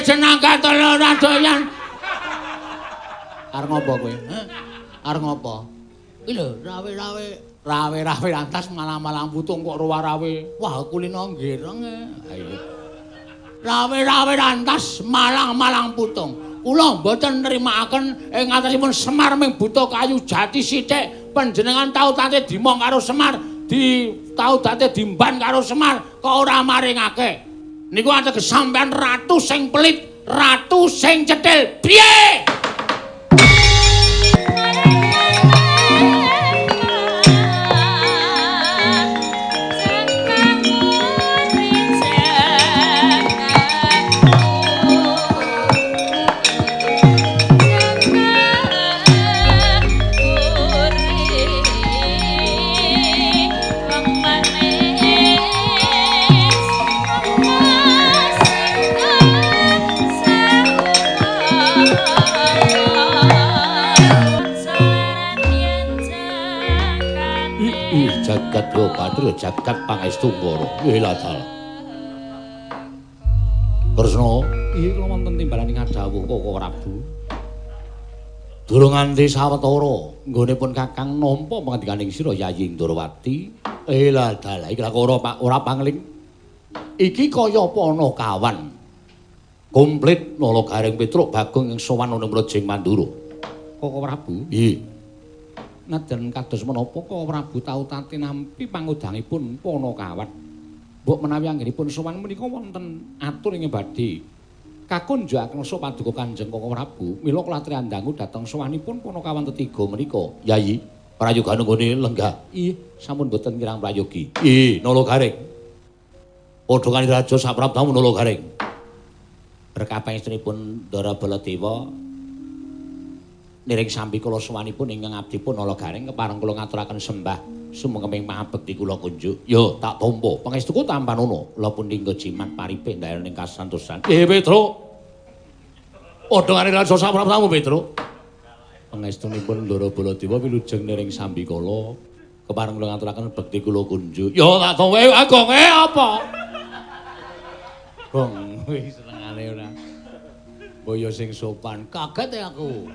jeneng katelo doyan. Arep ngopo kowe? Arep ngopo? Iki lho, rawe-rawe antas malang-malang putung kok rawe. Wah, kulino nggireng. Ayo. Rawe-rawe antas malang-malang putung. Kula mboten nrimakaken ing ngatasipun Semar ming buta kayu jati sithik. Panjenengan tau tate dimong karo Semar, tau tate dimban karo Semar, kok ora maringake. Niku ateges sampean ratu sing pelit, ratu sing cetil. Piye? Jagat yo Patru jagat pangestu ngoro. Ilah dalah. Kresna, iki kula wonten timbalan ing dawuh Koko Prabu. Durung nganti sawetara nggonipun Kakang nampa pangandikaning sira Yayi Ndrawati. Ilah dalah iki ora pangling. Iki kaya apa ana kawan. Komplit Nala Gareng Petruk Bagong ing sowan ana Mrejing Mandura. Koko Prabu? Nggih. Najan kados menapa Koko Prabu tau tate nampi pangudangipun Panakawan. Mbok menawi anggenipun sowan menika wonten atur ing badhe kakunjukaken so paduka Kanjeng Koko Prabu, mila kula triandangu dhateng sowanipun Panakawan tetiga menika. Yayi, prayoga nggone lenggah. Ih, sampun boten kirang prayogi. Ih, Nala Gareng. Padha kanthi raja saprabdamu Nala Gareng. Berkah pangestunipun Ndara Baladewa niring sambi kula sowanipun ingkang abdipun Nala Gareng kepareng kula ngaturaken sembah sumengkeming pangabekti kula kunjuk. Yo tak tampa pangestuku tampanono kula pundhingga jimat paripik ndayaning kasantosan. Petruk. Padha karo raja saprabdamu Petruk. Pangestunipun Ndara Baladewa wilujeng niring sambi kula kepareng kula ngaturaken bekti kula kunjuk. Yo tak tampa agong apa? Gong wis senengane ora. Boyo sing sopan. Kaget aku.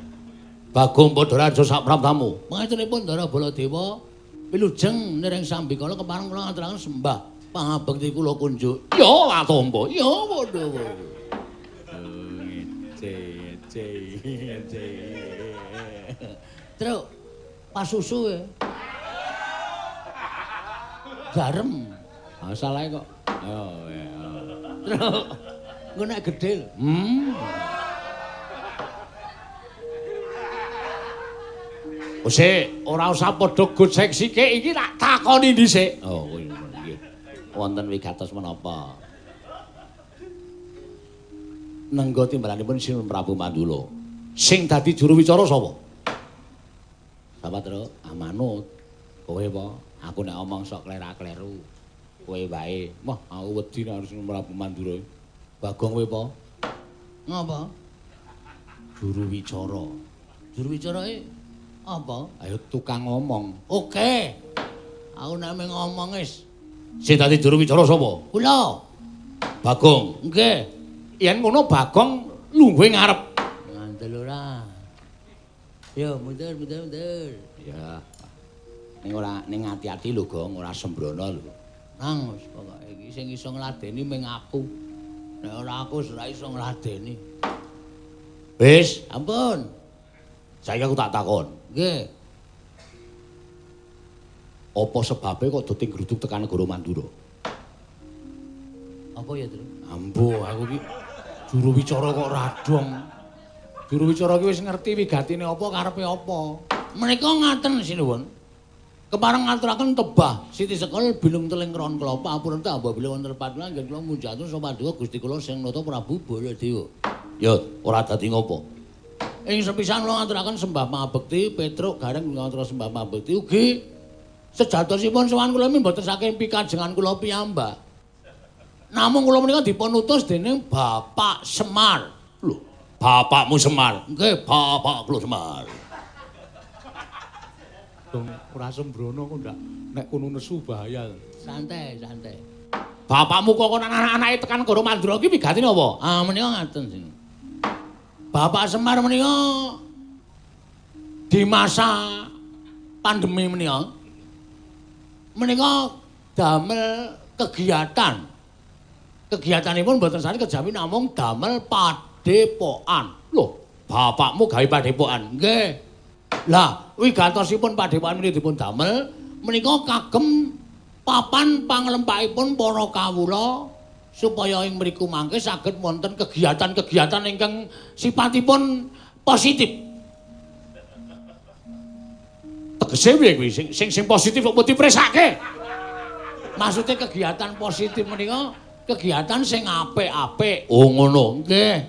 Bagong padha raja saprabdamu. Pangestunipun Ndara Baladewa wilujeng niring sambi kala kepareng kula ngaturaken sembah pangabekti kula kunjuk. Ya atompo. Ya padha. Truk pasusu e. Garem. Masalahe kok. Oh ya. Truk. Engko nek gedhe. Wis ora usah padha gocek sikik iki tak takoni dhisik. Oh nggih. Wonten wigatos menapa? Nengga timbalanipun Sinten Prabu Mandula. Sing dadi juru wicara sapa? Sapa, Tru? Amanut. Kowe apa? Aku nek omong sok klera-kleru. Kowe wae. Wah, aku wedi nek Sinten Prabu Mandura. Bagong kowe apa? Ngapa? Juru wicara. Juru wicarae apa? Ayo tukang ngomong. Oke. Aku nek ngomong wis. Sing dadi juru wicara sapa? Kula. Bagong. Nggih. Yen ngono Bagong lungguhe ngarep. Ngandel ora. Yo mundur. Ya. Ning ati-ati lho, Gong, ora sembrono lho. Nang wis pokoke iki sing iso ngladeni mung aku. Nek ora aku ora iso ngladeni. Wis, ampun. Saiki aku tak takon. Nggih. Apa sebabe kok dadi gruduk tekan negara Mandura? Apa ya, Tru? Ambo, aku iki juru wicara kok radong. Juru wicara ki wis ngerti wigatine apa karepe apa. Menika ngaten sinuwun. Kepareng ngaturaken tebah Siti Sekol bilung teling kron kula papuran tambah bilih wonten patulan nggih kula munjatun sapa paduka Gusti kula sing nata Prabu Baladewa. Ya, ora dadi ngopo. Ing sepisan kula ngaturaken sembah pangabekti Petruk Gareng ngaturaken sembah pangabekti ugi sejatosipun sowan kula mboten saking pikajengan kula piyambak. Namung kula menika dipun utus dening Bapak Semar. Lho, bapakmu Semar? Nggih, bapak kula Semar. Dong ora sembrono kok ndak nek kono nesu bahaya. Santai. Bapakmu kok anak-anake tekan Goro Mandura ki wigatine apa? Ah menika ngaten sing. Bapak Semar menika di masa pandemi menika damel kegiatan. Kegiatanipun mboten sami kejawi namung damel padepokan. Lho, bapakmu gawe padepokan. Nggih. Lah, wigatosipun padepokan menika dipun damel menika kagem papan panglempahipun para kawula supaya ing mriku mangke saged wonten kegiatan-kegiatan ingkang sipatipun positif. Tegese piye kuwi sing positif kok dipresake? Maksude kegiatan positif menika kegiatan sing apik-apik. Oh ngono. Nggih.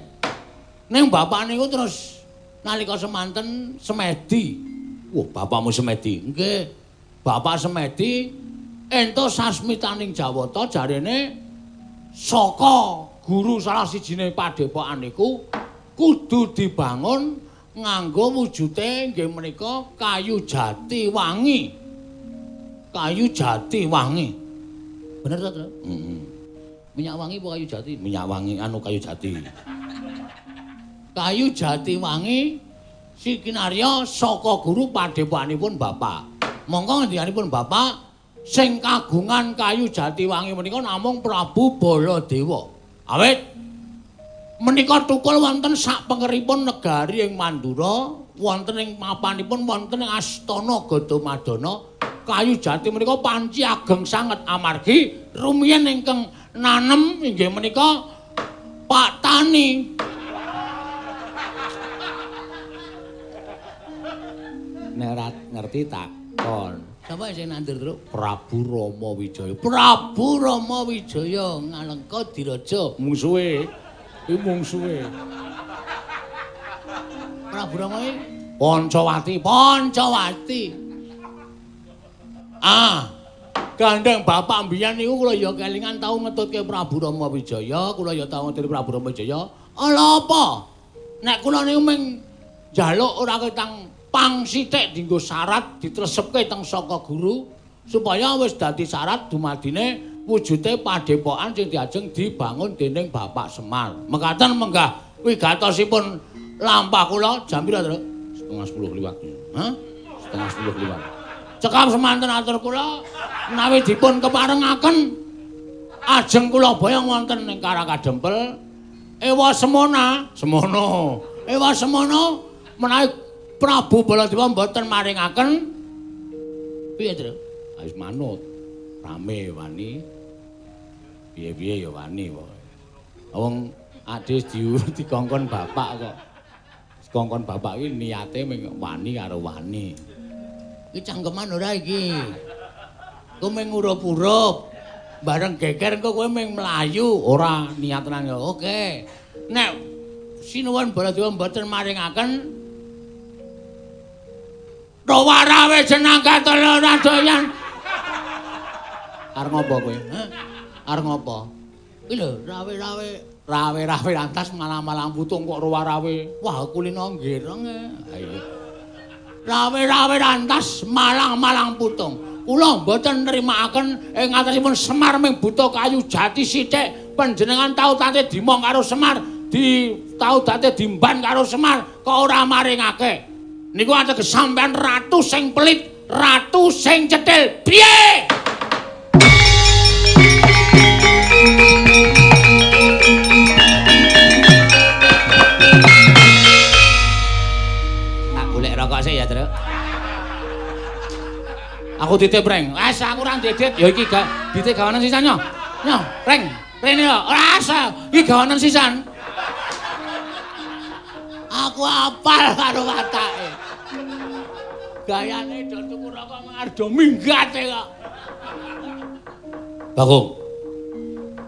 Ning bapak niku terus nalika semanten semedi. Wah, bapakmu semedi. Nggih. Bapak semedi entuk sasmitaning Jawata jarene saka guru salah sijine padepokan niku kudu dibangun nganggo wujude nggih menika kayu jati wangi. Kayu jati wangi. Bener ta, Tru? Heeh. Minyak wangi apa kayu jati? Minyak wangi anu kayu jati. Kayu jati wangi sikinarya saka guru padepokanipun Bapak. Monggo ngendikanipun Bapak sing kagungan kayu jati wangi menika namung Prabu Baladewa. Awit menika tukul wonten sak pengeripun negari ing Mandura, wonten ing mapanipun wonten ing Astana Gadamadana. Kayu jati menika panci ageng sanget amargi rumiyin ingkang nanem inggih menika Pak Tani. Nek ngerti takon. Sapa sing nandur terus? Prabu Rama Wijaya. Prabu Rama Wijaya Ngalengka Diraja mungsuhe. Iki mungsuhe. Prabu Rama iki Pancawati. Ah, gandeng bapak mbiyen niku kula ya kelingan tau ngetutke Prabu Rama Wijaya, kula ya tau ngetutke Prabu Rama Wijaya. Ala apa? Nek kula niku mung njaluk ora ketang pang sithik dienggo syarat ditresepke teng saka guru supaya wis dadi syarat dumadine wujude padepokan sing diajeng dibangun dening Bapak Semar. Mekaten menggah wigatosipun lampah kula jam pira, Tru? 9:30 liwat. Hah? 9:30 liwat. Cekap semanten atur kula menawi dipun keparengaken ajeng kula boyong wonten ing Karakadempel ewa semana menawi Prabu Baladewa mboten maringaken piye, Tru? Wis manut rame wani piye-piye ya wani wae. Wong adhe dikongkon bapak kok. Dikongkon bapak iki niate mung wani karo wani. Iki cangkeman ora iki. Kowe mung ngurup-urup. Bareng geger engko kowe mung mlayu, ora niat tenan. Oke. Nek sinuwun Baladewa mboten maringaken Rawarawe jeneng katelo ora doyan. Arep ngopo kowe? Hah? Arep ngopo? Iki lho, rawe-rawe lantas malang-malang putung kok rawarawe. Wah, kulino nggireng. Ha iya. Rawe-rawe lantas malang-malang putung. Kula mboten nrimakaken ing atasipun Semar ming buta kayu jati sithik. Panjenengan tau tate dimong karo Semar, tau tate dimban karo Semar, kok ora maringake. Niku ateges sampean ratu sing pelit, ratu sing cetil. Piye? Tak golek rokok sik ya, Tru. Aku titip reng. Wes aku ora ndedit ya iki dite gawanan sisan yo. Yo, reng. Rene yo. Ora asa. Iki gawanan sisan. Aku apal karo watake. Gayane do tuku rokok ngarep do minggate kok.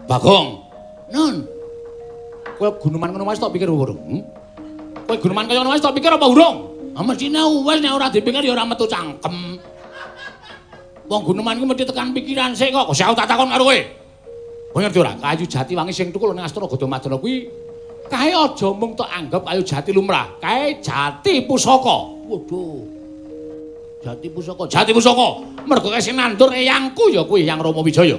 Bagong. Nun. Kowe guneman ngono wis tok pikir urung? Kowe guneman kaya ngono wis tok pikir apa urung? Ah mesine wis nek ora dipikir ya ora metu cangkem. Wong guneman iki mesti tekan pikiran sik kok. Kok tak takon karo kowe. Kowe ngerti ora? Kayu jati wangi sing tukul ning Astana Gadamadana kuwi kae aja mung tok anggap kayu jati lumrah. Kae jati pusaka. Waduh. Jati pusaka. Mergo sing nandur eyangku ya kuwi Hyang Rama Wijaya.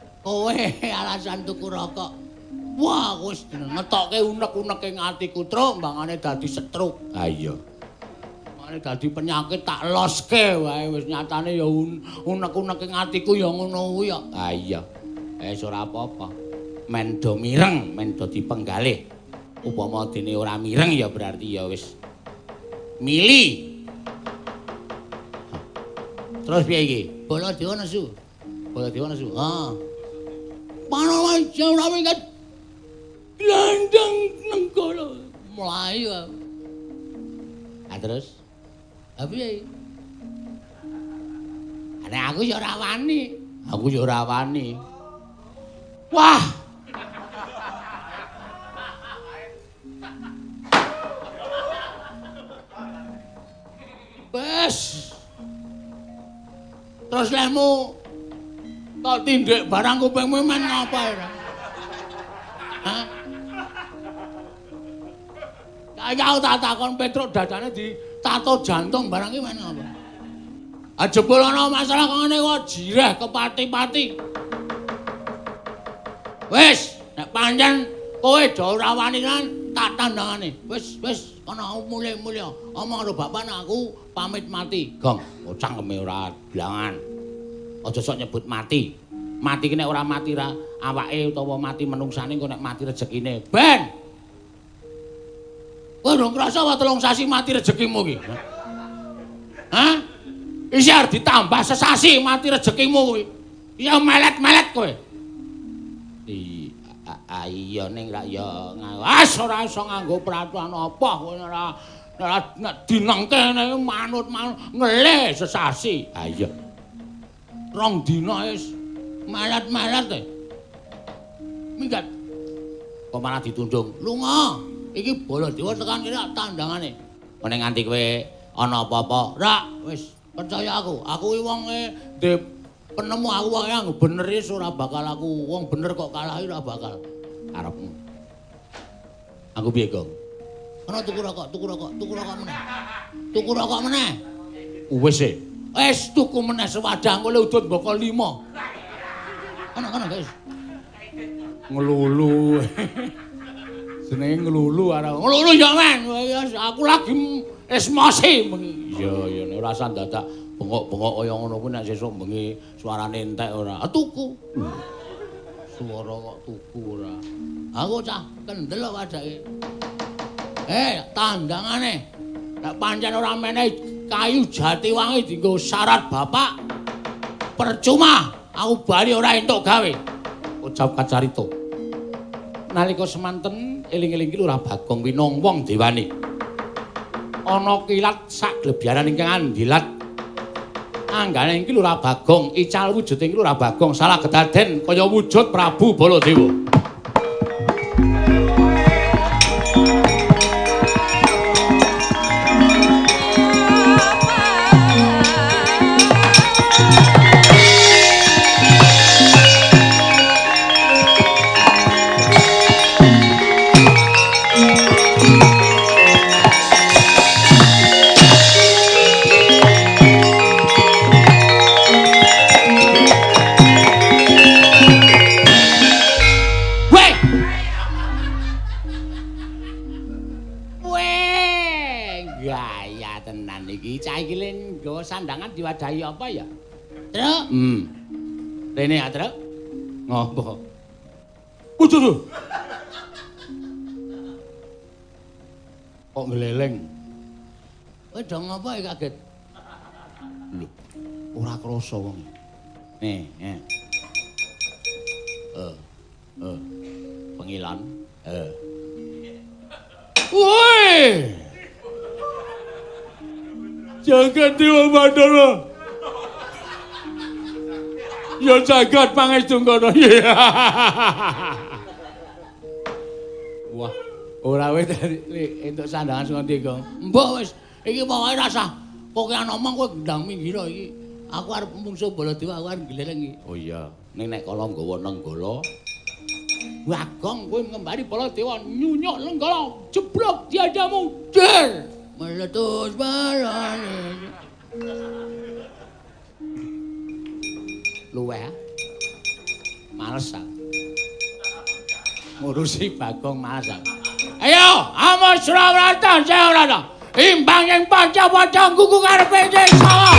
Kowe alasan tuku rokok. Wah, wis ngetokke unek-unek ing atiku, Truk, mbangane dadi stroke. Ha iya. Mbangane dadi penyakit tak loske wae wis nyatane ya unek-unek ing atiku ya ngono kuwi ya. Ha iya. Ora apa-apa. Men do mireng, men do dipenggalih. Upama dene ora mireng ya berarti ya wis mili. Terus piye iki? Baladewa nesu. Baladewa nesu. Ha. Mana wae ora winget. Landang nengkolo mulai ya. Terus apa ya? Aku ya ora wani. Aku ya ora wani. Wah. Wes. Terus lemu kok tindik barang kupingmu men ngapa ya? Hah? Kaya tak takon Petruk dadane ditato jantung barang iki men ngapa? Ah jebul ana masalah kok ngene kok jireh kepati-pati. Wis, nek pancen kowe do ora wani kan tak tandangane. Wis ana mulih-mulih. Omong karo bapak aku pamit mati. Gong, cangkeme ora bilangan. Aja sok nyebut mati. Mati ki nek ora mati ra awake utawa mati menungsane kok nek mati rezekine. Ben. Kowe ndang krasa wae 3 sasi mati rezekimu ki. Hah? Iki arep ditambah sesasi mati rezekimu kuwi. Ya melet-melet kowe. Iya ning ra ya wis ora iso nganggo peraturan apa kowe ora nek dinengke kene manut ngelih sesasi. Ha iya. 2 dina wis melet-melet e. Minggat. Kok malah ditundung. Lunga. Iki Baladewa tekan kene tandangane. Meneh nganti kowe ana apa-apa, rak wis percaya aku. Aku iki wong penemu aku wae yang bener wis ora bakal aku wong bener kok kalahi ora bakal. Arepmu. Aku piye, Gong? Ana tuku rokok meneh. Tuku rokok meneh. Wis e. Wis tuku meneh sewadah engko le udut mboko 5. Ana, guys. Ngelulu. Jenenge ngelulu arep. Ngelulu ya, men. Aku lagi emosi bengi. Iya, ora usah dadak bengok-bengok kaya ngono kuwi nek sesuk bengi suarane entek ora. Tuku. Suara kok tuku ora. Aku cah kendel kok wadake. Tandangane. Nek pancen ora meneh kayu jati wangi dienggo syarat bapak. Percuma aku bali ora entuk gawe. Ucap kacarita. Nalika semanten eling-eling ki Lurah Bagong winong wong dewani. Ana kilat sak glebyaran ingkang andilat. Anggane iki Lurah Bagong, ical wujuding Lurah Bagong salah kedaden kaya wujud Prabu Baladewa. Sandangan diwadahi apa ya? Truk? Rene ya, Truk? Ngopo? Waduh. Kok ngeleleng? Kowe do ngopo kaget? Lho, ora krasa wong. Nih. Pengilan. Woi! Jagat Dewa Batara. Ya jagat pangestu kono. Wah, ora wis entuk sandangan sing ndi, Gong? Mbok wis, iki pokoke rasah. Pokoke ana omong kowe gendang minggir iki. Aku arep mungsuh Baladewa, aku arep glereng iki. Oh iya, ning nek kala nggawa nenggala. Wah, Gong kowe ngembari Baladewa nyunyuk nenggala, jeblok diadamu. Der. Meletus balane. Luweh. males aku. Ngurusi Bagong males aku. Ayo, amo Surabrata, Surabrata. Imbang yang panca-panca gugu karepe desa.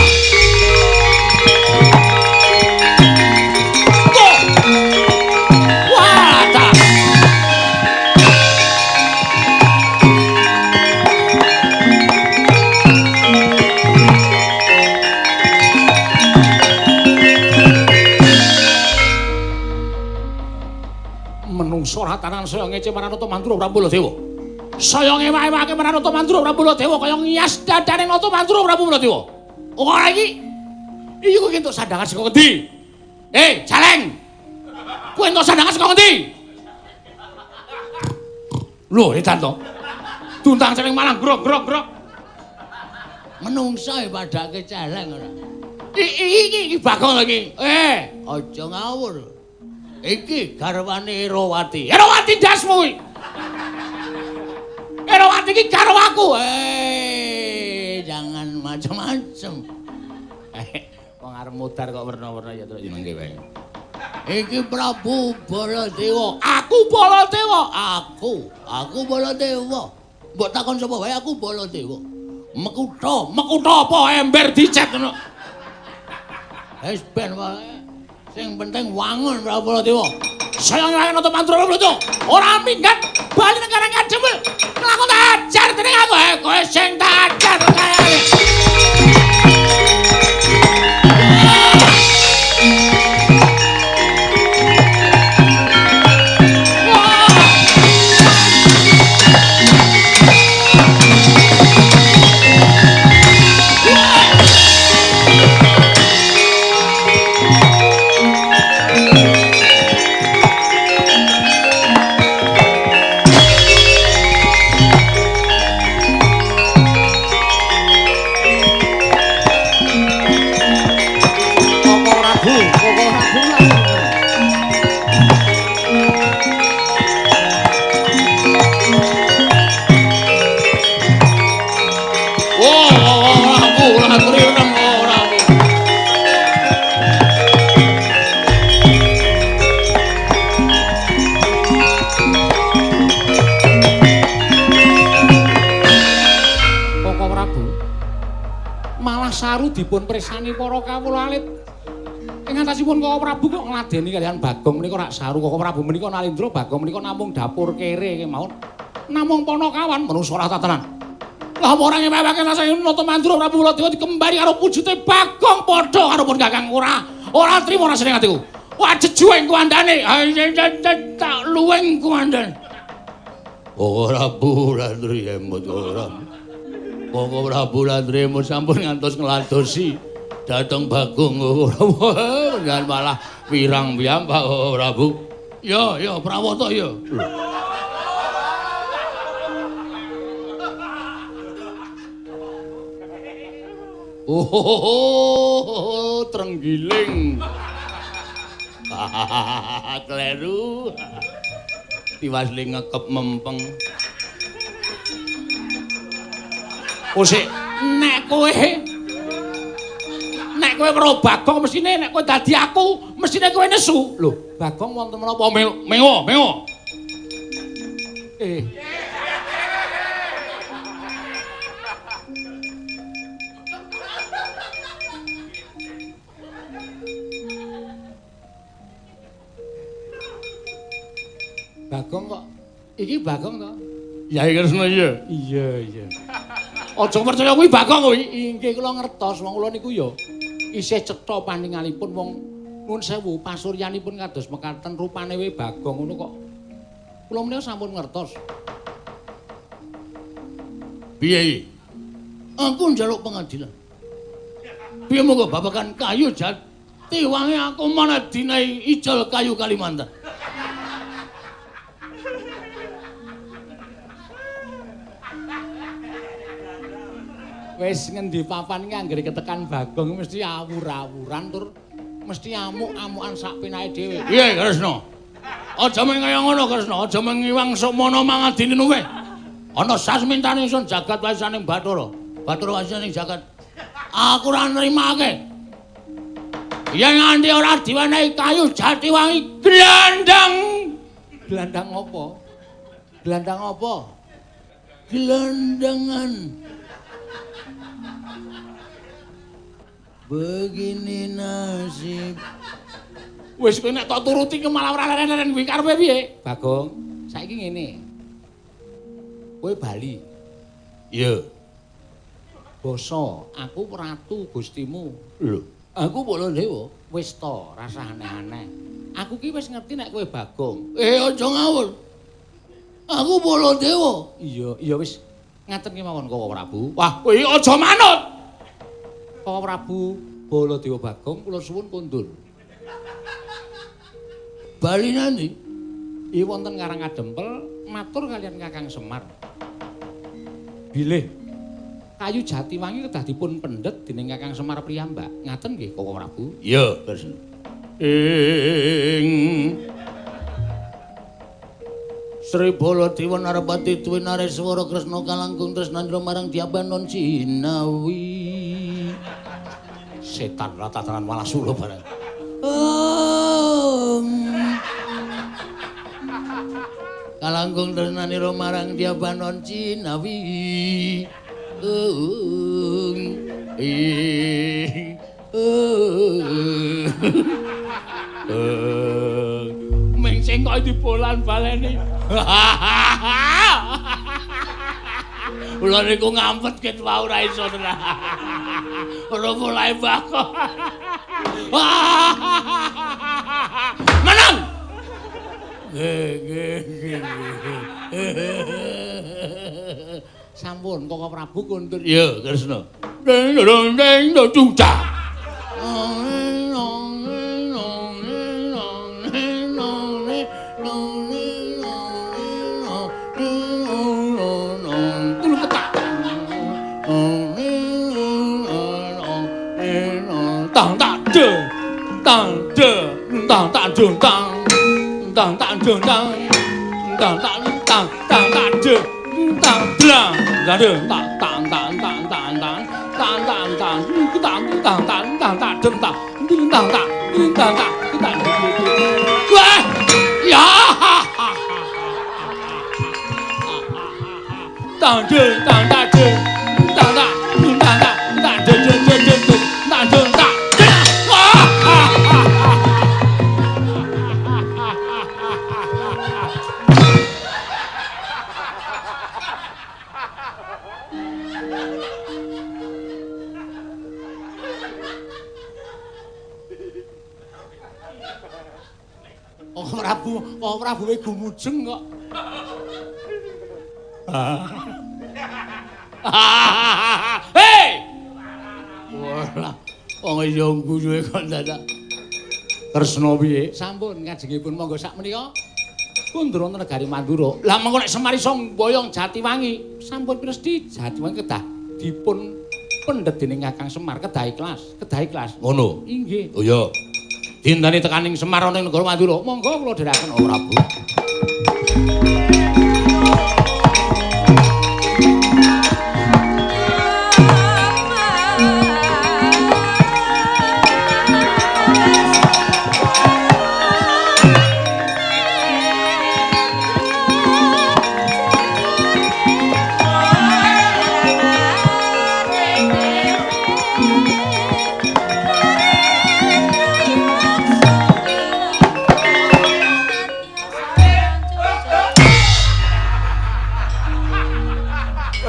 Menungso ratanan saya ngece Maranata Mantura Prabu Baladewa. Saya ngemak-emake Maranata Mantura Prabu Baladewa kaya ngias dadane Nata Mantura Prabu Baladewa. Ora iki. Iki kowe entuk sandangan saka ngendi? Jaleng. Kowe entuk sandangan saka ngendi? Lho, edan to. Tuntang celing malang grok. Menungso padake celeng ora. Iki Bagong lagi. Aja ngawur. Iki garwane Erawati. Erawati dasmu iki. Erawati iki karo aku. Jangan macam-macam. Wong arep mudar kok werna-werna ya terus jenenge wae. Iki Prabu Baladewa. Aku Baladewa. Aku Baladewa. Mbok takon sapa wae aku Baladewa. Mekutha apa ember dicet ngono. Wis ben wae. Sing penting wangun Prabu Baladewa. Saya nyuwun Nata Mantura Prabu Baladewa. Ora minggat bali negara kademel. Lakon ajar dening aku. Kowe sing tak ajar kaya. Dipun presani para kawula alit. Ing antasipun Koko Prabu kok ngladeni kaliyan Bagong menika rak saru. Koko Prabu menika Nalindra, Bagong menika namung dapur kere kemawon. Namung Panakawan manungsa ora tatanan. Lah ora ngewewake rasane Nata Mantura Prabu Baladewa dikembari karo wujute Bagong padha karo pun Kakang ora trima rasane atiku. Wah jejueng kuandane. Tak luweng kuandane. Koko Prabu Landri emut ora. Koko Prabu Landremu sampun ngantos ngladosi dhateng Bagong jangan malah wirang piyambak Koko Prabu. Ya, prawata ya. Oh, trenggiling. Kleru. Tiwasli ngekep mempeng. Sik nek kowe karo Bagong mesine nek kowe dadi aku mesine kowe nesu. Lho, Bagong wonten menapa mewa? Bagong kok iki Bagong to? Yai Kresna iya. Iya. Aja percaya kuwi Bagong kuwi. Inggih kula ngertos wong kula niku ya isih cetha paningalipun wong nuwun sewu pasuryanipun kados mekaten rupane wae Bagong ngono kok. Kula menika sampun ngertos. Piye? Aku njaluk pengadilan. Piye monggo babagan kayu jati wangi aku mana dinai ijol kayu Kalimantan. Wis ngendi papan iki anggere ketekan Bagong mesti awur-awuran tur mesti amuk-amukan sak penake dhewe. Piye Kresna? Aja mung kaya ngono Kresna, aja mung ngiwang sukmana mangadini nuwe. Ana sasmintane ingsun jagat waisaning Bathara. Bathara waisaning jagat. Aku ora nrimake. Yen nganti ora diwenehi kayu jati wangi glandang. Glandang apa? Glandang apa? Gelandangan. Begini nasib. Wis kowe nek tak turuti ke malah ora leren-leren kuwi karepe piye? Bagong, saiki ngene. Kowe bali. Iya. Basa, aku ratu Gustimu. Lho, aku Baladewa. Wis to, rasa aneh-aneh. Aku ki wis ngerti nek kowe Bagong. Aja ngawur. Aku Baladewa. Iya wis. Ngaten ki mawon Koko Prabu. Wah, kowe aja manut. Koko Prabu Baladewa Bagong kula suwun kondur. Bali nanti. Iki wonten Karangadempel matur kalian Kakang Semar. Bilih kayu jati wangi kedah dipun pendhet dening Kakang Semar Priyambak. Ngaten nggih Koko Prabu? Iya, Gusti. Sri Baladewa Narpati Tuwi Nareswara Kresna kalangkung tresnandra marang Diabanon Cinawi. Setan ratatanan malah suluh bareng. Kalangkung tresnanira marang Diabanon Cinawi. Mengsing kok dibolan baleni. Kula niku ngampet ket wae ora iso tenan. Ora mulai bako. Menang. Sampun Koko Prabu kondur. Iya, Kresna. Deng deng deng deng tang tang deng tang deng tang tang deng tang tang tang deng tang tang tang tang tang tang deng tang drang deng tang tang tang tang tang tang tang tang tang tang tang tang tang tang deng tang deng tang tang deng tang tang tang wah ya tang deng tang tang deng tang tang deng tang tang tang deng deng deng deng tang deng tang Kok Prabu we gumujeng kok. Hei! Wah, wong iya guyuhe kok dadak. Kresna piye? Sampun ngajengipun monggo sak menika. Kundur wonten negari Mandura. Lah mengko nek Semar iso mboyong Jatiwangi, sampun piresti Jatiwangi kedah dipun pendhet dening Kakang Semar kedah ikhlas. Kedah ikhlas. Ngono. Inggih. Oh iya. Dinteni tekaning Semar ana ing negara Mandura. Monggo kula dherekaken Koko Prabu.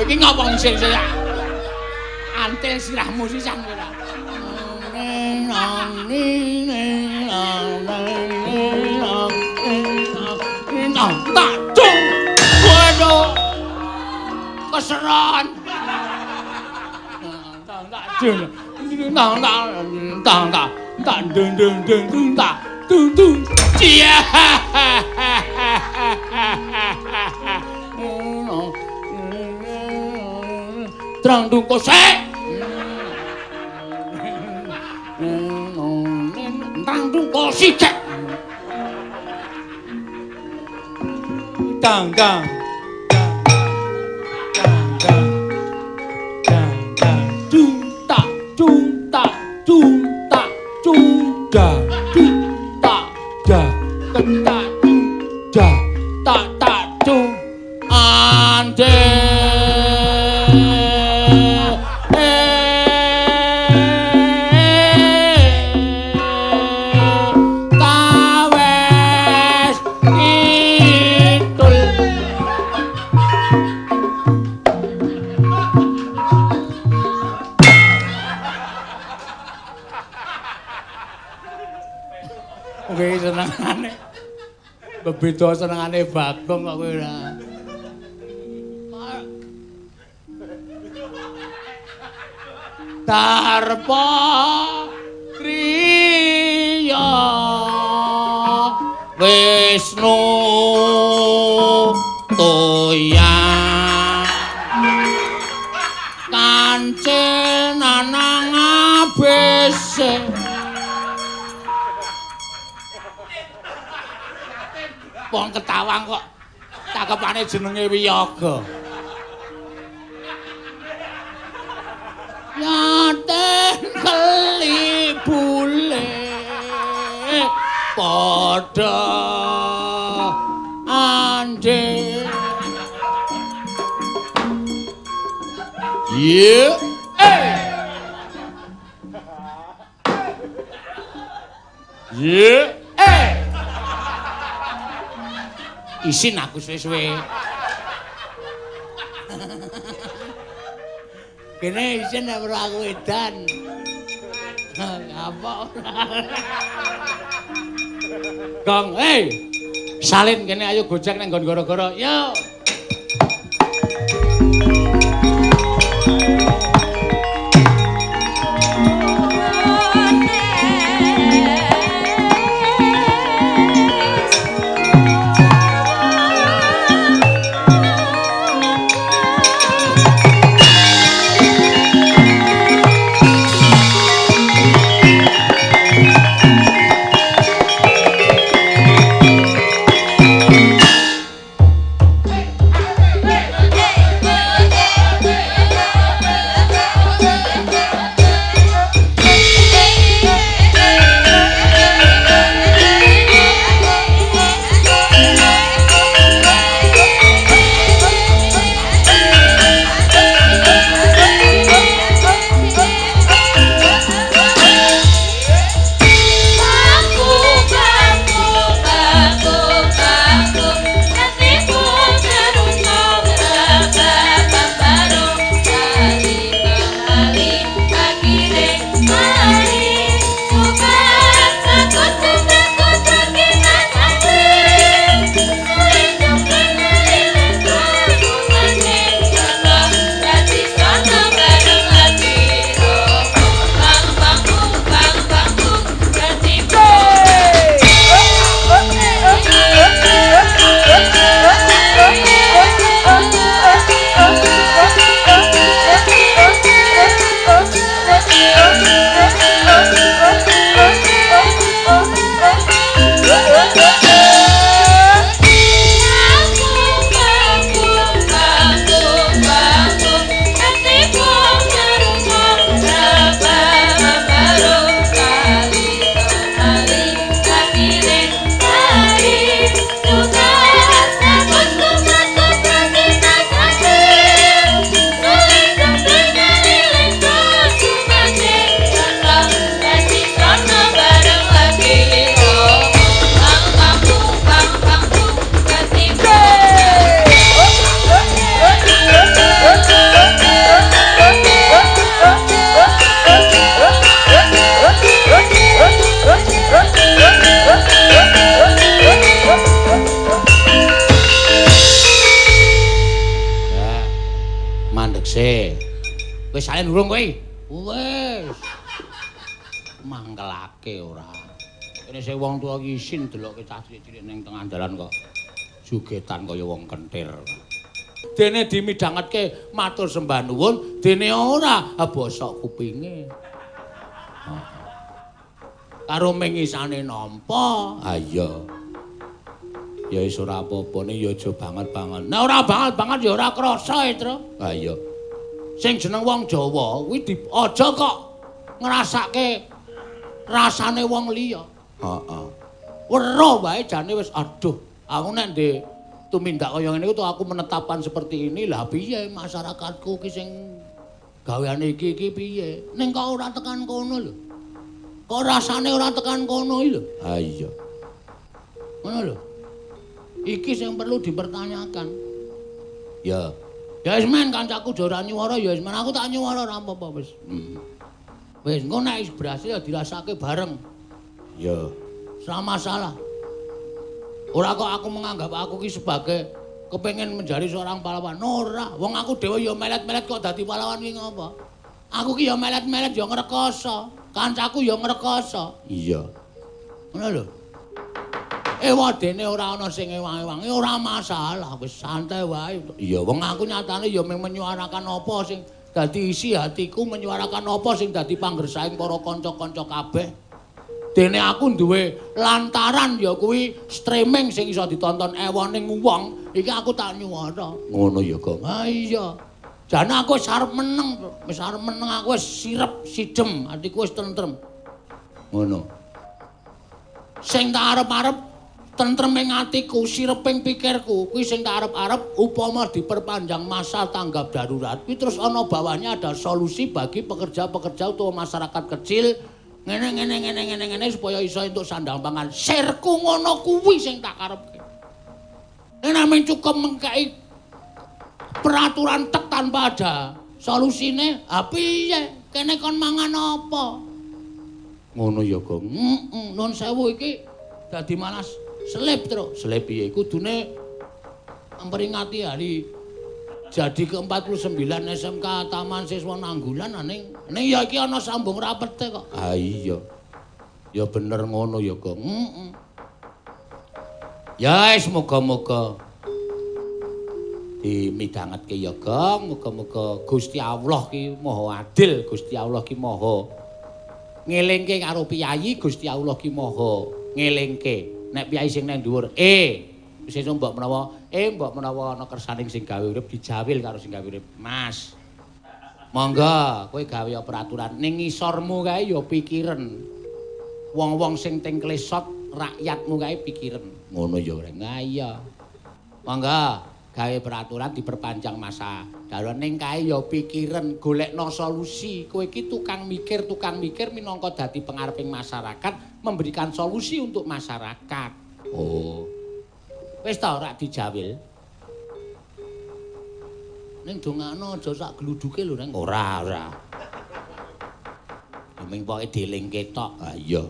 Iki ngapa ngising saya? Antel sirahmu sisan kowe. Tak cung. Waduh. Keseran. Tak cung. Tak deng tak tung. Cia. Terang dung kosek. Terang dung kosik. Dang. Dung tak. Kuwi senengane. Bebeda senengane Bagong kok kowe ora. Tarpa kriya Wisnu toyang kancil nanang abese wong Ketawang kok cakepane jenenge Wiyaga. Yaten keli bule padha ande. Yeah. Yeah. Isin aku suwe-suwe. Kene isin nek ora aku edan. Apa ora? Gong, salin kene ayo gojek nang nggon gara-gara. Yo. Wis salin urung kowe? Wis. Mangkelake ora. Kene sing wong tuwa iki isin delokke cah cilik-cilik ning tengah dalan kok jugetan kaya wong kentir. Dene dimidhangetke matur sembah nuwun, dene ora bosok kupinge. Karo mengisane nampa, ha iya. Ya wis ora apa-apane ya aja banget-banget. Nek ora banget-banget ya ora krasa, Tru. Ha iya. Sing jeneng wong Jawa kuwi aja kok ngrasake rasane wong liya. Heeh. Weruh wae jane wis aduh, aku nek ndek tumindak kaya ngene iku aku menetapkan seperti ini. Lah piye masyarakatku ki sing gaweane iki piye? Ning kok ora tekan kono lho. Kok rasane ora tekan kono iki lho. Ha iya. Ngono lho. Iki sing perlu dipertanyakan. Ya. Ya wis men kancaku aja ora nyuwara ya wis men aku tak nyuwara ora apa-apa wis. Wis engko nek berhasil ya dirasake bareng. Ya. Ora masalah. Ora kok aku menganggap aku ki sebagai kepengin menjadi seorang pahlawan. Ora, wong aku dhewe ya melet-melet kok dadi pahlawan ki ngopo? Aku ki ya melet-melet ya ngrekoso. Kancaku ya ngrekoso. Iya. Ngono lho. Ewadene ora ana sing ewang-ewangi, ora masalah, wis santai wae. Iya, wong aku nyatane ya mung menyuarakan apa sing dadi isi hatiku, menyuarakan apa sing dadi panggersaing para kanca-kanca kabeh. Dene aku duwe lantaran ya kuwi streaming sing iso ditonton ewoning wong, iki aku tak nyuwara. Ngono ya, Gong. Ha iya. Jane aku wis arep meneng, aku wis sirep sidhem, atiku wis tentrem. Ngono. Sing tak arep-arep tentreming atiku, sireping pikirku, kuwi sing tak arep-arep upama diperpanjang masa tanggap darurat, kuwi terus ana bawahnya ada solusi bagi pekerja-pekerja utawa masyarakat kecil ngene supaya iso entuk sandang pangan. Sirku ngono kuwi sing tak karepke. Nek namung cukup mengkai peraturan tek tanpa ada solusine, ha piye? Kene kon mangan apa? Ngono ya, Gong. Nun sewu iki dadi malas selip terus. Selip piye? Kudune memperingati hari jadi ke-49 SMK Taman Siswa Nanggulan ning ya iki ana sambung rapete kok. Ah iya. Ya bener ngono ya, Gong. Ya wis muga-muga dimidhangetke ya, Gong. Muga-muga Gusti Allah ki Maha Adil, Gusti Allah ki Maha ngelingke karo piyayi, Gusti Allah ki Maha ngelingke. Nek piyayi sing nang dhuwur, sesuk mbok menawa ana kersaning sing gawe urip dijawil karo sing gawe urip. Mas. Monggo kowe gawe peraturan ning ngisormu kae ya pikiren. Wong-wong sing teng klesot rakyatmu kae pikiren. Ngono ya, Reng. Ha iya. Monggo gawe peraturan diperpanjang masa darurat ning kae ya pikiren golekno solusi. Kowe iki tukang mikir minangka dadi pengareping masyarakat, memberikan solusi untuk masyarakat. Oh. Wis ta ora dijawil. Ning dongakno aja sak gluduke lho, Reng. Ora. Ming pokoke dilingke tok. Ha iya.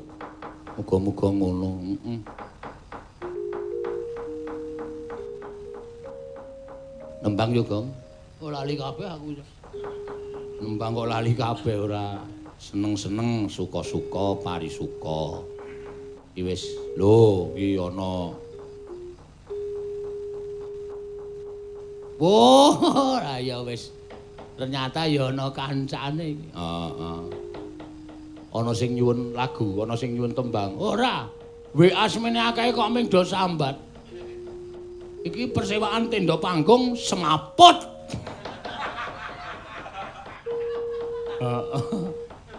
Muga-muga ngono. Nembang yo, Gong. Oh lali kabeh aku. Nembang kok lali kabeh ora. Seneng-seneng, suka-suka, parisuka. Iki wis lho, iki ana. Oh, ya wis. Ternyata ya ana kancane iki. Heeh. Ana sing nyuwun lagu, ana sing nyuwun tembang. Ora. WA semene akeh kok ming do sambat. Iki persewaan tenda panggung semaput.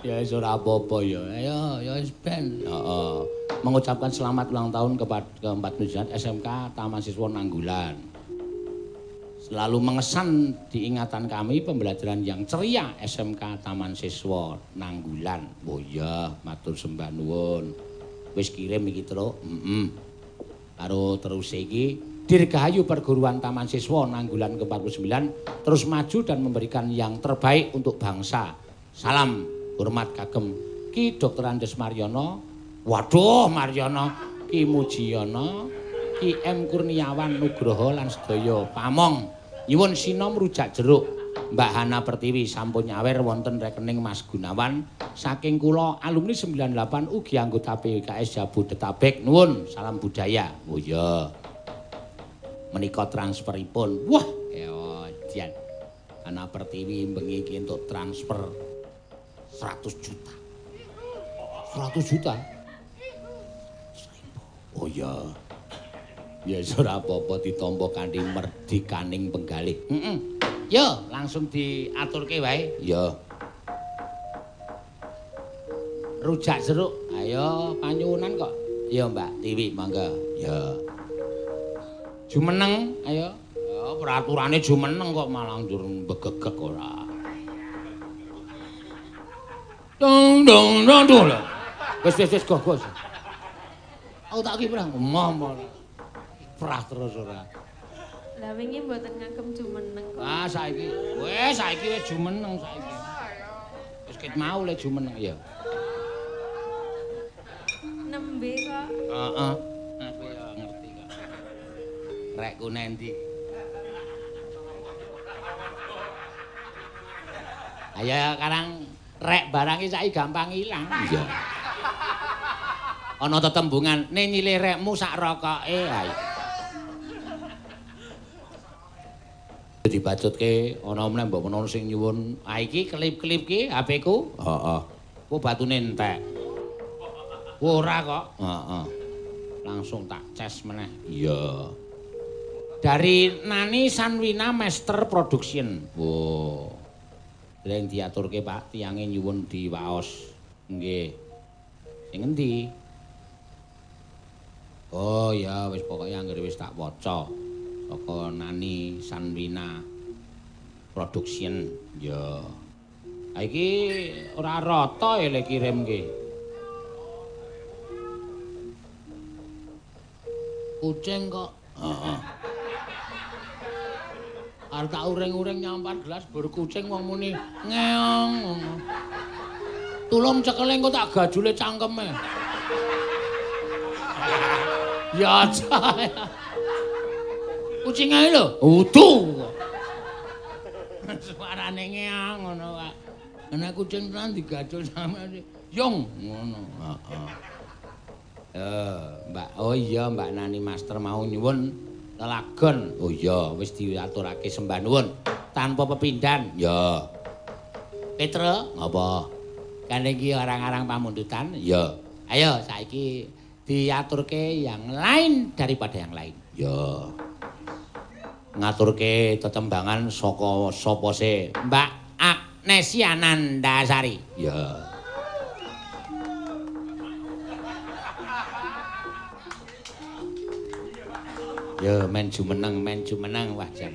Ya wis ora apa-apa ya. Ayo, ya wis ben. Heeh. Mengucapkan selamat ulang tahun kepada ke-49 SMK Taman Siswa Nanggulan. Selalu mengesan di ingatan kami pembelajaran yang ceria SMK Taman Siswa Nanggulan. Oh iya, matur sembah nuwun. Wis kirim iki terus. Karo terus iki Dirgahayu Perguruan Taman Siswa Nanggulan ke-49 terus maju dan memberikan yang terbaik untuk bangsa. Salam hormat kagem Ki Dr. Andes Maryono. Waduh Maryono, Ki Mujiyono, Ki M Kurniawan Nugroho lan sedaya pamong. Nyuwun sinom rujak jeruk. Mbak Hana Pertiwi sampun nyawer wonten rekening Mas Gunawan. Saking kula alumni 98 ugi anggota PKS Jabodetabek. Nuwun salam budaya. Oh iya. Menika transferipun. Wah, jan. Hana Pertiwi bengi iki entuk transfer 100 juta. 100 juta? Oh iya. Ya ora apa-apa ditampa kanthi merdikaning penggalih. Yo, langsung diaturke wae. Ya. Rujak jeruk. Ayo panyuwunan kok. Ya, Mbak Tiwi, mangga. Ya. Jumeneng, ayo. Ya, peraturane jumeneng kok malah njur begegek ora. Dong dong dong dong. Wis go. Aku tak kiprah ngomong. Kiprah terus ora. Lah wingi mboten ngagem jumeneng kok. Ah saiki wis jumeneng saiki. Wis ket mau le jumeneng ya. Nembe kok. Heeh. Aku ya ngerti kok. Rekku nendi. Ayo karang rek barang iki saiki gampang ilang. Iya. Ana tetembungan ning nyilih rekmu sak rokoke ae. Dibacutke ana meneh mbok menawa sing nyuwun. Ah iki klip-klip ki HP-ku? Heeh. Ku batune entek. Ora kok. Heeh. Langsung tak ces meneh. Iya. Dari Nani Sanwina Master Production. Wo. Dereng diaturke Pak, tiyange nyuwun diwaos. Nggih. Sing endi? Oh ya wis pokoke anggere wis tak waca. Saka Nani Sanwina Production. Ya. Ha iki ora rata ya le kirimke. Kucing kok. Heeh. Arep tak uring-uring nyampan gelas bur kucing wong muni ngeong ngono. Tulung cekeling kok tak gajule cangkeme. Ya aja. Kucing ae lho. Utuh. Suarane ngeong ngono Pak. Ana kucing tenan digajul sampe yong ngono. Heeh. Mbak. Oh iya Mbak Nani Master mau nyuwun lelagon. Oh iya, wis diaturake sembah nuwun tanpa pepindhan. Ya. Petra, ngapa? Kan iki orang-orang pamundutan. Ya. Ayo saiki diaturke yang lain daripada yang lain. Ya. Ngaturke tetembangan saka sapa se? Mbak Agnesia Nandasari. Ya. Ya men jumeneng wah jan.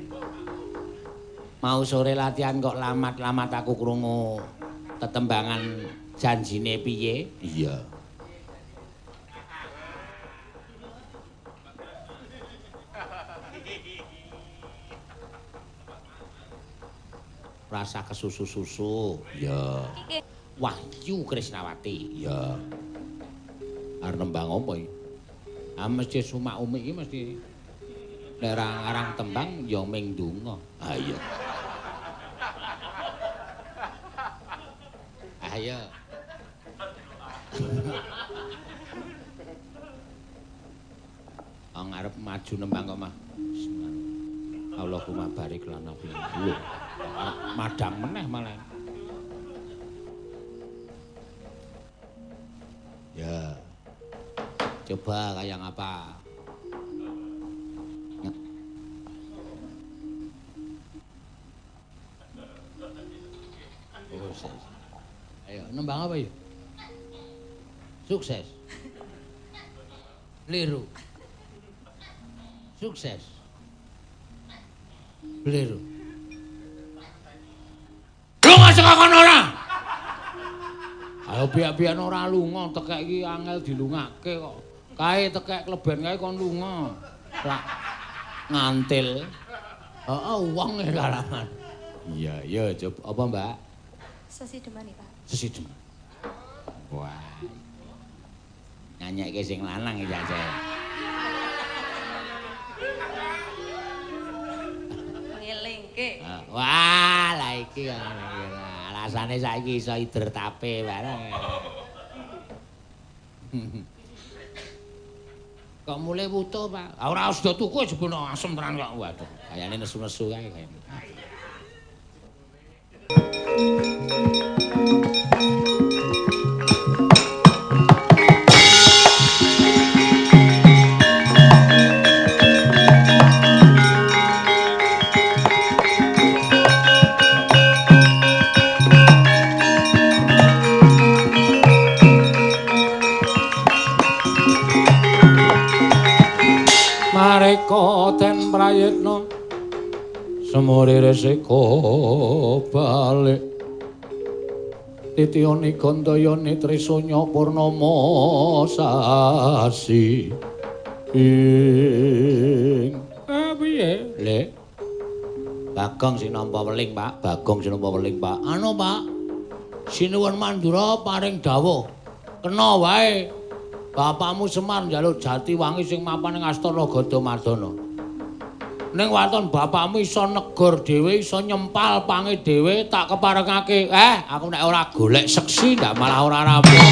Mau sore latihan kok lamat-lamat aku krungu tetembangan janjine piye? Iya. Rasa kesusu-susu. Ya. Wahyu Krisnawati. Ya. Arep nembang apa iki? Ah mesti sumak umi iki mesti nek arang tembang ya ming donga. Ah iya. Ayo. Ang arep maju nembang kok mah. Allahumma barik lana fi. Lho. Madang meneh malah. Ya. Coba kayak apa? Ayo, nembang apa ya? Sukses. Liru. Sukses. Liru. Lunga saka kono ora. Ayo biak-biak ora lunga, tekek iki angel dilungake kok. Kae tekek kleben kae kon lunga. Rak ngantil. Heeh, wong e karangan. Iya, iya, coba apa, Mbak? Sesi demani, Pak. Sesi demen. Wah. Nyanyekke sing lanang iki jajal. Ngelingke. Wah, lah iki alasane saiki iso ider tape bareng. Kok mulai wutuh, Pak? Ora usah tuku jebul asem tenan kok. Waduh, kayane nesu-nesu kae kayane. Mareka ten Semore resiko balik Titioni Gandayane Trisanya Purnama sasi ing piye le Bagong sing nampa weling Pak Bagong sing nampa weling Pak anu Pak Sinuwun Mandura paring dawuh kena wae bapakmu Semar njaluk Jatiwangi sing mapan ing Astana Gadamadana ning waton bapakmu iso negor dhewe iso nyempal pange dhewe tak keparengake aku nek ora golek seksi ndak malah ora rampung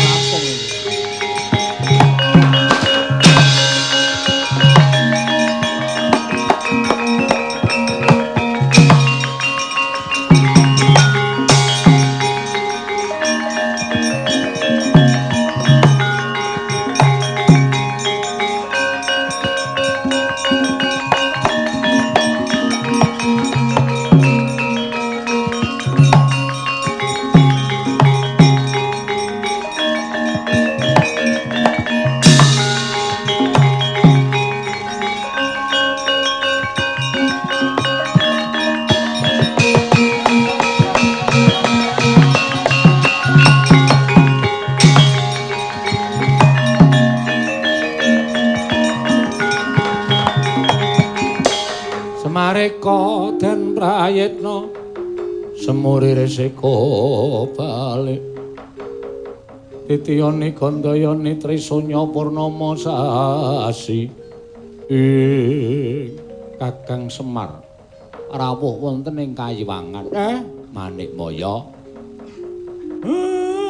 Mareka den prayitna semuri resiko balik Titioni Gandayane Trisanya Purnama sasi Kakang Semar rawuh wonten ing Kayiwangan Manikmaya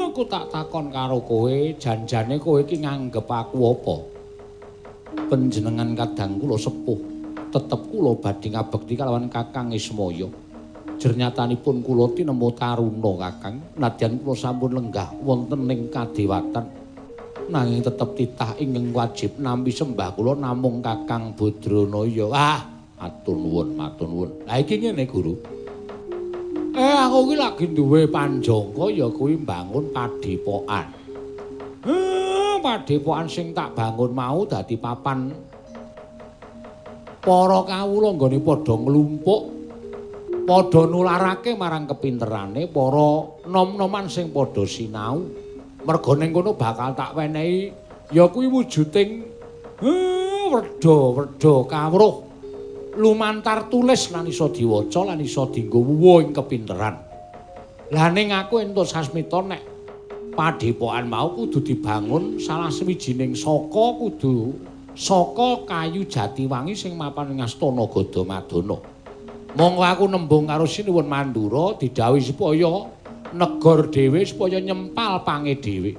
aku tak takon karo kowe janjane kowe iki nganggep aku apa panjenengan kadang kula sepuh tetep kula badhe ngabekti kalawan Kakang Ismaya. Jernyatanipun kula tinemu taruna Kakang, nadyan kula sampun lenggah wonten ing kadewatan. Nanging tetep titah ingkang wajib nampi sembah kula namung Kakang Badranaya. Matur nuwun, matur nuwun. Lah iki ngene, Guru. Aku iki lagi duwe panjangka ya kuwi mbangun padepokan. Padepokan sing tak bangun mau dadi papan para kawula nggone padha nglumpuk padha nularake marang kepinterane para nom-noman sing padha sinau merga ning kono bakal tak wenehi ya kuwi wujuding werda kawruh lumantar tulis lan iso diwaca lan iso dienggo wuwuh ing kepinteran lah ning aku entuk sasmita nek padepokan mau kudu dibangun salah sawijining saka kayu Jatiwangi sing mapan ing Astana Gadamadana. Monggo aku nembung karo Sinuwun Mandura didhawuhi supaya negor dhewe supaya nyempal pange dhewe.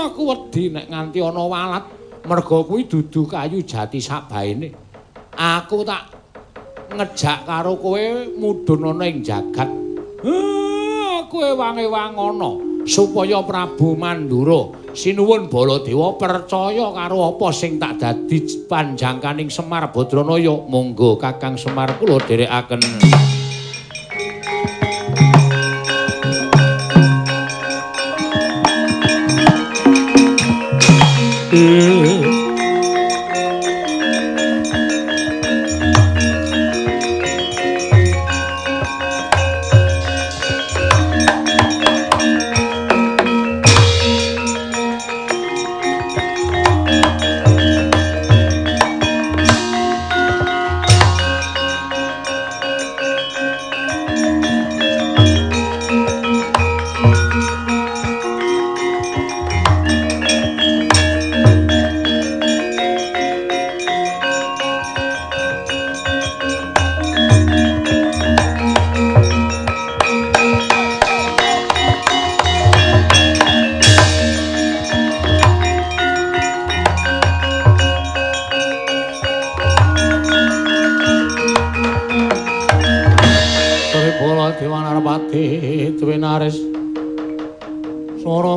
Aku wedi nek nganti ana walat merga kuwi dudu kayu jati sakbaene. Aku tak ngejak karo kowe mudhun ana ing jagat. Kowe wangi-wangono supaya Prabu Mandura Sinuwun Baladewa percaya karo apa sing tak dadi panjangkaning Semar Badranaya. Monggo Kakang Semar kula dherekaken.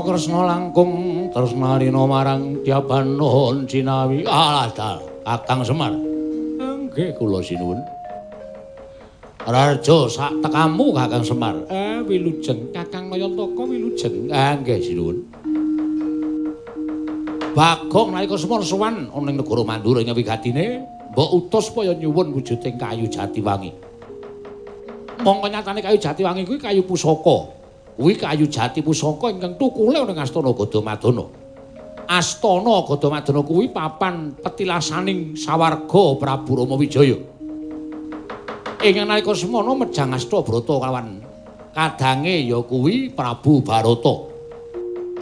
Kresna langkung tresnarina marang Dyabanon Cinawi. Alah dal, Kakang Semar. Nggih kula sinuwun. Raja sak tekamu Kakang Semar. Wilujeng Kakang Nayantaka wilujeng. Nggih sinuwun. Bagong nalika Semar sowan ana ing negara Mandura ing wigatine, mbok utus supaya nyuwun wujuding kayu Jatiwangi. Mongko nyatane kayu Jatiwangi kuwi kayu pusaka. Kuwi kayu jati pusaka ingkang tukule ning Astana Gadamadana. Astana Gadamadana kuwi papan petilasaning sawarga Prabu Rama Wijaya. Ing nalika semana mejang Astabrata kalawan kadange ya kuwi Prabu Barata.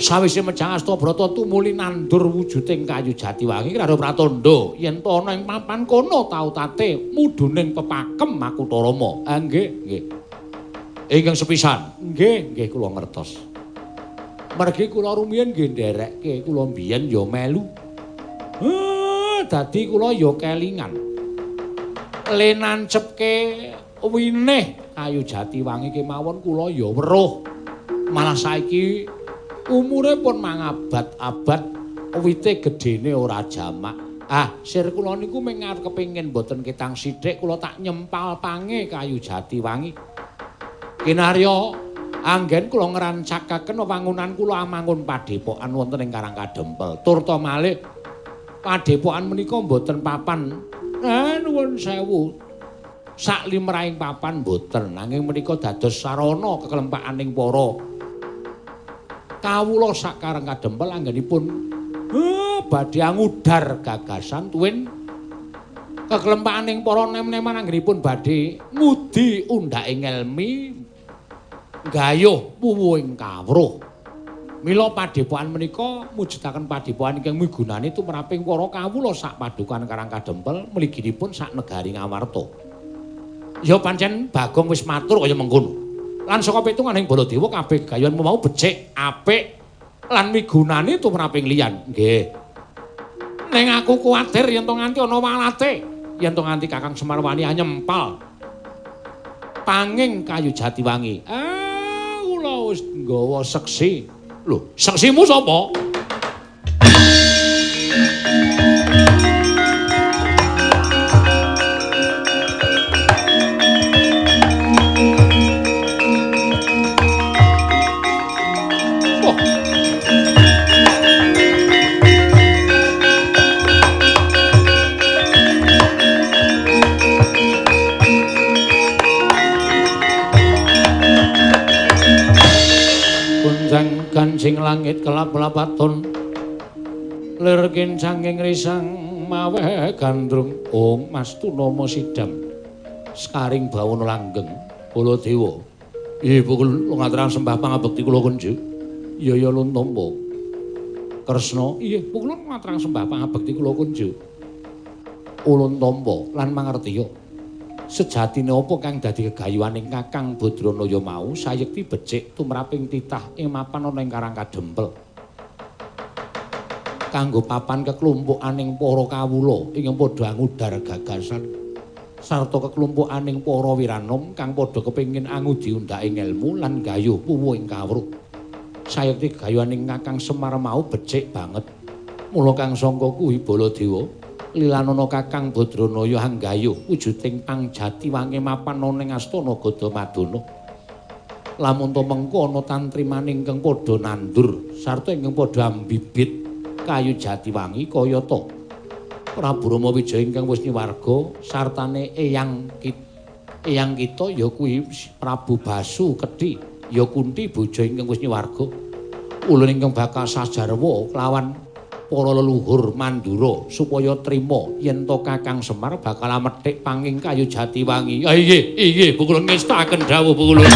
Sawise mejang Astabrata tumuli nandur wujuding kayu Jatiwangi karo pratandha yen to ana ing papan kono tautate muduning pepakem Makutha Rama. Ah nggih, nggih. Ingkang sepisan, nggih kula ngertos. Mergi kula rumiyin nggih nderekke, kula mbiyen ya melu. Dadi kula ya kelingan. Lenancepke winih kayu Jatiwangi kemawon kula ya weruh. Malah saiki umure pun mangabad-abad wite gedene ora jamak. Sir kula niku mung arep kepengin mboten ketang sithik kula tak nyempal pange kayu Jatiwangi. Kinarya anggen kula ngrancakaken wangunan kula amangun padepokan wonten ing Karangkadempel. Turta malih padepokan menika mboten papan. Nuwun sewu. Sak limrahing papan mboten, nanging menika dados sarana kekelempahaning para kawula sak Karangkadempel anggenipun badhe ngudar gagasan tuwin kekelempahaning para nem-neman anggenipun badhe ngudi undhaking ngelmi gayuh puwuhing kawruh. Mila padepokan menika mujudaken padepokan ingkang migunani tumraping para kawula sak padukan Karangkadempel mliginipun sak negari Ngamarta. Ya pancen Bagong wis matur kaya mengkono. Lan saka pitunganing Baladewa kabeh gayuhanmu mau becik, apik lan migunani tumraping liyan. Nggih. Ning aku kuwatir yen to nganti ana walate, yen to nganti Kakang Semar wani nyempal panging kayu Jatiwangi. Kula wis nggawa seksi. Lho, seksimu sapa? Kancing langit kelap-lapaton lir kincanging risang mawe gandrung Om Mastunama Sidam skaring bawana langgeng Baladewa. Ibu kula ngaturang sembah pangabekti kula kunjuk. Ya Luntampa. Kresna, kula ngaturang sembah pangabekti kula kunjuk. Luntampa lan mangertiya. Sejatine apa kang dadi gegayuhaning Kakang Badranaya mau sayekti becik tumraping titah ing mapan ana ing Karangkadempel. Kanggo papan keklumpukaning para kawula ingkang padha ngudar gagasan sarta keklumpukaning para wiranom kang padha kepengin angudi undhaking ilmu lan gayuh puwuhing kawruh. Sayekti gegayuhaning Kakang Semar mau becik banget. Mula kang sangka kuwi Baladewa lilanana Kakang Badranaya hanggayuh wujuding pang Jatiwangi mapan ana ing Astana Gadamadana. Lamun to mengko ana tantrimaning ingkang padha nandur sarta ingkang padha ambibit kayu Jatiwangi kaya ta Prabu Rama Wijaya ingkang wis nyuwarga sartane eyang kita ya kuwi Prabu Basu Kedhi ya Kunti bojo ingkang wis nyuwarga. Ulun ingkang bakal sajarwa kelawan para leluhur Mandura supaya trima yen to Kakang Semar bakal methik panging kayu Jatiwangi. Inggih, Bu Kulun ngestaken dawuh Bu Kulun.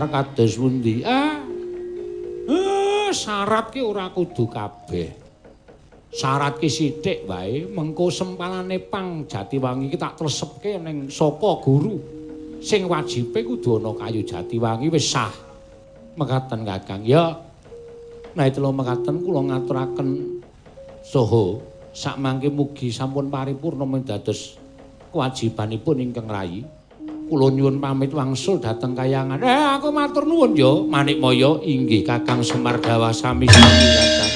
Kados pundi? Syarat ki ora kudu kabeh. Syarat ki sithik wae, mengko sempalane pang Jatiwangi ki tak tresepke ning saka guru. Sing wajibe kudu ana kayu Jatiwangi wis sah. Mekaten Kakang. Ya. Nah itu lho mekaten kula ngaturaken saha sakmangke mugi sampun paripurna dados kewajibanipun ingkang rayi. kula nyuwun pamit wangsul dhateng kayangan. Aku matur nuwun ya, Manikmaya. Inggih Kakang Semar dawuh sami-sami Kakang.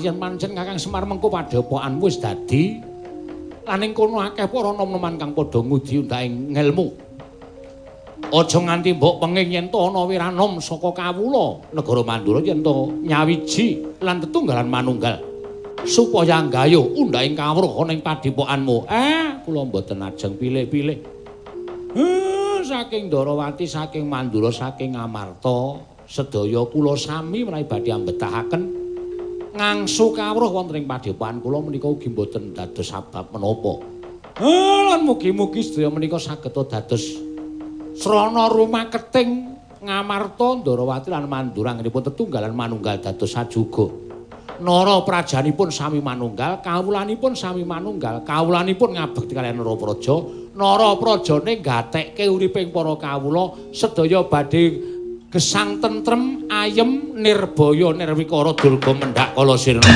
Yen pancen Kakang Semar mengko padhepokan wis dadi lan ing kono akeh para nom-noman kang padha ngudi undhaing ngelmu. Aja nganti mbok penging yen to ana wiranom saka kawula negara Mandura yen to nyawiji lan tetunggalan manunggal supaya nggayuh undhaing kawruh ning padhepokanmu. Kula mboten ajeng pilih-pilih. Saking Ndarawati, saking Mandura, saking Ngamarta, sedaya kula sami menawi badhe ambetahaken ngangsu kawruh wonten ing padhepokan kula menika ugi mboten dados sabab menapa. Lan mugi-mugi sedaya menika saged dados srana rumaketing Ngamarta, Ndarawati lan Mandura anggenipun tetunggalan manunggal dados sajuga. Nara prajanipun sami manunggal, kawulanipun sami manunggal, kawulanipun ngabekti kaliyan Nara Praja, Nara Prajane gatekke uriping para kawula sedaya badhe gesang tentrem ayem nirbaya nirwikara durga mendhak kala sirna.